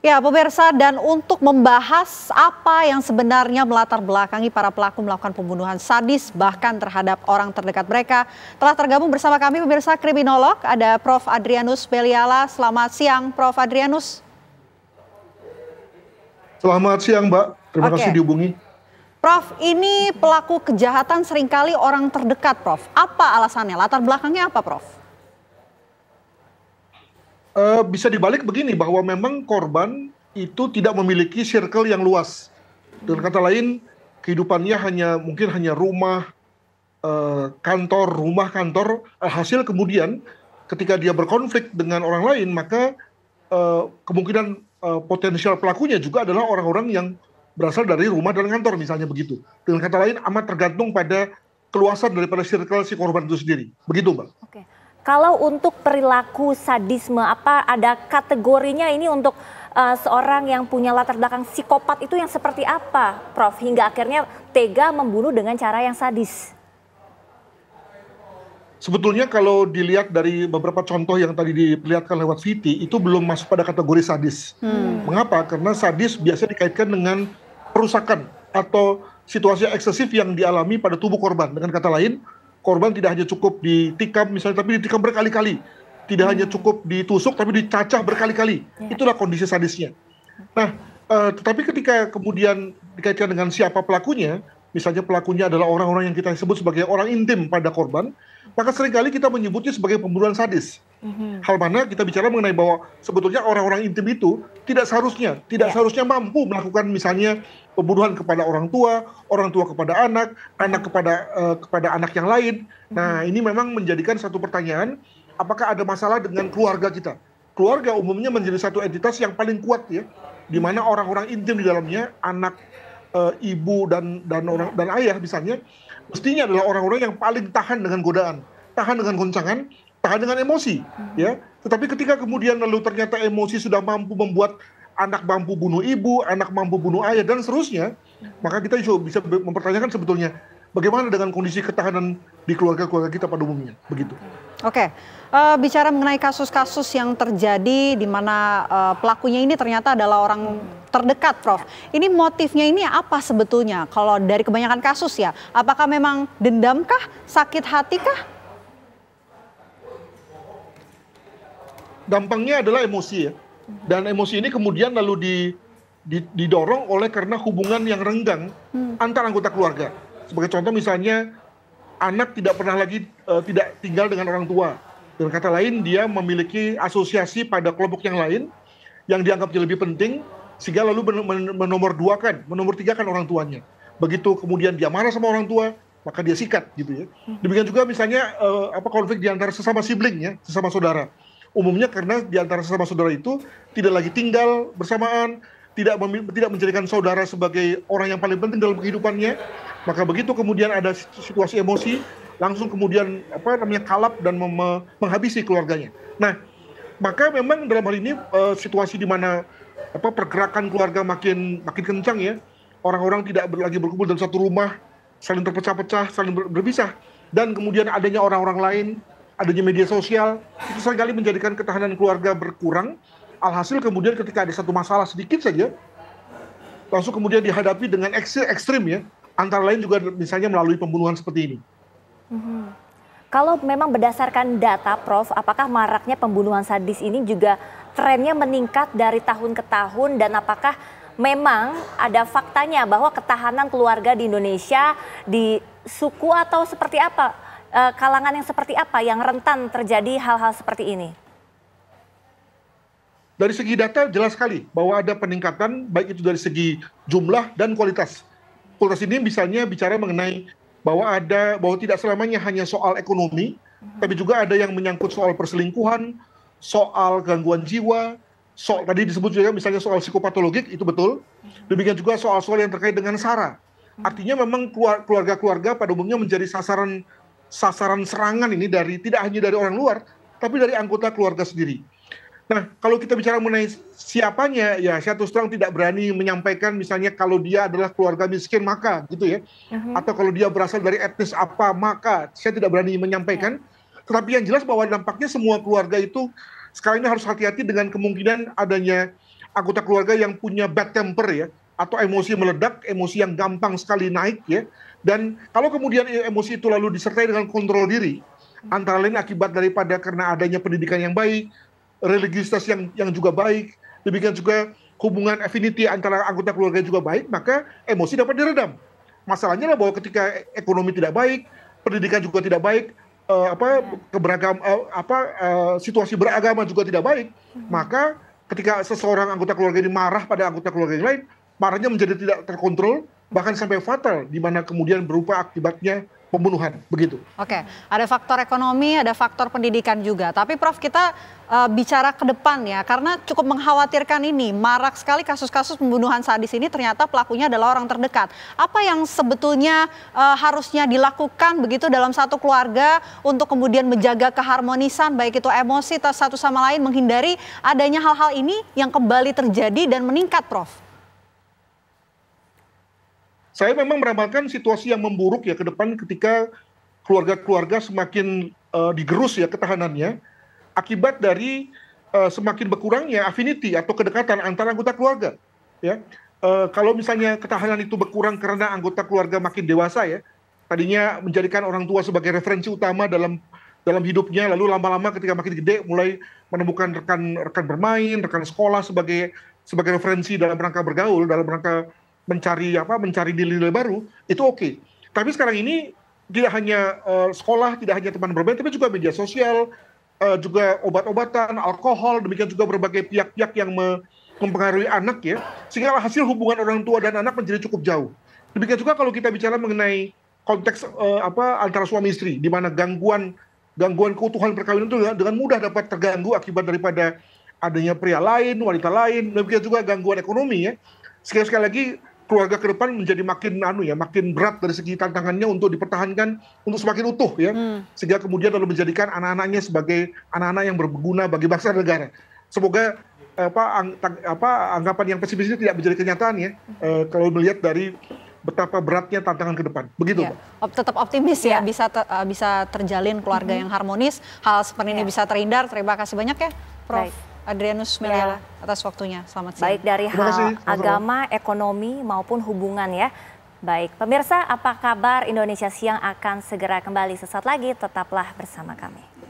Ya, pemirsa, dan untuk membahas apa yang sebenarnya melatar belakangi para pelaku melakukan pembunuhan sadis bahkan terhadap orang terdekat mereka, telah tergabung bersama kami pemirsa kriminolog, ada Prof. Adrianus Beliala. Selamat siang, Prof. Adrianus. Selamat siang, Mbak. Terima kasih dihubungi. Prof, ini pelaku kejahatan seringkali orang terdekat, Prof. Apa alasannya? Latar belakangnya apa, Prof? Bisa dibalik begini, bahwa memang korban itu tidak memiliki circle yang luas. Dengan kata lain, kehidupannya mungkin hanya rumah, kantor, rumah, kantor. Hasil kemudian ketika dia berkonflik dengan orang lain, maka kemungkinan potensial pelakunya juga adalah orang-orang yang berasal dari rumah dan kantor, misalnya begitu. Dengan kata lain, amat tergantung pada keluasan daripada circle si korban itu sendiri. Begitu, Mbak. Oke. Kalau untuk perilaku sadisme, apa ada kategorinya ini untuk seorang yang punya latar belakang psikopat itu yang seperti apa, Prof? Hingga akhirnya tega membunuh dengan cara yang sadis. Sebetulnya kalau dilihat dari beberapa contoh yang tadi diperlihatkan lewat VT, itu belum masuk pada kategori sadis. Mengapa? Karena sadis biasanya dikaitkan dengan perusakan atau situasi eksesif yang dialami pada tubuh korban. Dengan kata lain, korban tidak hanya cukup ditikam misalnya, tapi ditikam berkali-kali. Tidak hanya cukup ditusuk, tapi dicacah berkali-kali. Itulah kondisi sadisnya. Nah, tetapi ketika kemudian dikaitkan dengan siapa pelakunya, misalnya pelakunya adalah orang-orang yang kita sebut sebagai orang intim pada korban, maka seringkali kita menyebutnya sebagai pembunuhan sadis. Hal mana kita bicara mengenai bahwa sebetulnya orang-orang intim itu tidak seharusnya mampu melakukan misalnya pembunuhan kepada orang tua kepada anak, anak kepada anak yang lain. Nah, ini memang menjadikan satu pertanyaan, apakah ada masalah dengan keluarga kita? Keluarga umumnya menjadi satu entitas yang paling kuat ya, di mana orang-orang intim di dalamnya, anak, ibu dan ayah misalnya, mestinya adalah orang-orang yang paling tahan dengan godaan, tahan dengan goncangan, tahan dengan emosi, ya. Tetapi ketika kemudian lalu ternyata emosi sudah mampu membuat anak mampu bunuh ibu, anak mampu bunuh ayah, dan seterusnya, maka kita juga bisa mempertanyakan sebetulnya bagaimana dengan kondisi ketahanan di keluarga-keluarga kita pada umumnya, begitu. Oke, bicara mengenai kasus-kasus yang terjadi di mana pelakunya ini ternyata adalah orang terdekat, Prof. Ini motifnya ini apa sebetulnya? Kalau dari kebanyakan kasus ya, apakah memang dendamkah, sakit hatikah? Dampaknya adalah emosi ya, dan emosi ini kemudian lalu didorong oleh karena hubungan yang renggang antar anggota keluarga. Sebagai contoh misalnya, anak tidak pernah lagi tidak tinggal dengan orang tua. Dengan kata lain, dia memiliki asosiasi pada kelompok yang lain yang dianggapnya lebih penting, sehingga lalu menomor tigakan orang tuanya. Begitu kemudian dia marah sama orang tua, maka dia sikat gitu ya. Demikian juga misalnya konflik di antara sesama sibling ya, sesama saudara. Umumnya karena di antara sesama saudara itu tidak lagi tinggal bersamaan, tidak menjadikan saudara sebagai orang yang paling penting dalam kehidupannya, maka begitu kemudian ada situasi emosi, langsung kemudian kalap dan menghabisi keluarganya. Nah, maka memang dalam hal ini situasi di mana pergerakan keluarga makin kencang ya, orang-orang tidak lagi berkumpul dalam satu rumah, saling terpecah-pecah, saling berpisah, dan kemudian adanya orang-orang lain, adanya media sosial, itu seringkali menjadikan ketahanan keluarga berkurang. Alhasil kemudian ketika ada satu masalah sedikit saja, langsung kemudian dihadapi dengan ekstrim ya, antara lain juga misalnya melalui pembunuhan seperti ini. Kalau memang berdasarkan data, Prof, apakah maraknya pembunuhan sadis ini juga trennya meningkat dari tahun ke tahun, dan apakah memang ada faktanya bahwa ketahanan keluarga di Indonesia, di suku atau seperti apa, kalangan yang seperti apa yang rentan terjadi hal-hal seperti ini? Dari segi data jelas sekali bahwa ada peningkatan, baik itu dari segi jumlah dan kualitas. Kualitas ini misalnya bicara mengenai bahwa tidak selamanya hanya soal ekonomi, tapi juga ada yang menyangkut soal perselingkuhan, soal gangguan jiwa, soal tadi disebut juga misalnya soal psikopatologik, itu betul. Demikian juga soal-soal yang terkait dengan SARA. Artinya memang keluarga-keluarga pada umumnya menjadi sasaran serangan ini tidak hanya dari orang luar, tapi dari anggota keluarga sendiri. Nah, kalau kita bicara mengenai siapanya, ya saya terus terang tidak berani menyampaikan misalnya kalau dia adalah keluarga miskin maka gitu ya. Atau kalau dia berasal dari etnis apa maka saya tidak berani menyampaikan. Tetapi yang jelas bahwa dampaknya semua keluarga itu sekarang ini harus hati-hati dengan kemungkinan adanya anggota keluarga yang punya bad temper ya, atau emosi meledak, emosi yang gampang sekali naik ya. Dan kalau kemudian emosi itu lalu disertai dengan kontrol diri, antara lain akibat daripada karena adanya pendidikan yang baik, religiusitas yang juga baik, demikian juga hubungan affinity antara anggota keluarga juga baik, maka emosi dapat diredam. Masalahnya adalah bahwa ketika ekonomi tidak baik, pendidikan juga tidak baik, situasi beragama juga tidak baik, maka ketika seseorang anggota keluarga ini marah pada anggota keluarga yang lain, marahnya menjadi tidak terkontrol, bahkan sampai fatal, di mana kemudian berupa akibatnya pembunuhan, begitu. Oke, ada faktor ekonomi, ada faktor pendidikan juga. Tapi Prof, kita bicara ke depan ya, karena cukup mengkhawatirkan ini, marak sekali kasus-kasus pembunuhan sadis ini ternyata pelakunya adalah orang terdekat. Apa yang sebetulnya harusnya dilakukan begitu dalam satu keluarga untuk kemudian menjaga keharmonisan, baik itu emosi satu sama lain, menghindari adanya hal-hal ini yang kembali terjadi dan meningkat, Prof? Saya memang meramalkan situasi yang memburuk ya ke depan ketika keluarga-keluarga semakin digerus ya ketahanannya akibat dari semakin berkurangnya affinity atau kedekatan antara anggota keluarga. Ya, kalau misalnya ketahanan itu berkurang karena anggota keluarga makin dewasa ya, tadinya menjadikan orang tua sebagai referensi utama dalam hidupnya, lalu lama-lama ketika makin gede mulai menemukan rekan bermain, rekan sekolah sebagai referensi dalam rangka bergaul, dalam rangka mencari nilai-nilai baru, itu oke. Tapi sekarang ini tidak hanya sekolah, tidak hanya teman bermain, tapi juga media sosial, juga obat-obatan, alkohol, demikian juga berbagai pihak-pihak yang mempengaruhi anak ya, sehingga hasil hubungan orang tua dan anak menjadi cukup jauh. Demikian juga kalau kita bicara mengenai konteks antara suami istri, di mana gangguan keutuhan perkawinan itu dengan mudah dapat terganggu akibat daripada adanya pria lain, wanita lain, demikian juga gangguan ekonomi ya. Sekali lagi keluarga ke depan menjadi makin berat dari segi tantangannya untuk dipertahankan untuk semakin utuh ya, sehingga kemudian lalu menjadikan anak-anaknya sebagai anak-anak yang berguna bagi bangsa dan negara. Semoga anggapan yang pesimis ini tidak menjadi kenyataan ya, kalau melihat dari betapa beratnya tantangan ke depan. Begitu, ya, tetap optimis ya, bisa terjalin keluarga yang harmonis, hal seperti ini bisa terhindar. Terima kasih banyak ya, Prof. Adrianus Meliala atas waktunya. Selamat siang. Baik dari hal agama, ekonomi maupun hubungan ya. Baik, pemirsa, apa kabar Indonesia Siang akan segera kembali sesaat lagi. Tetaplah bersama kami.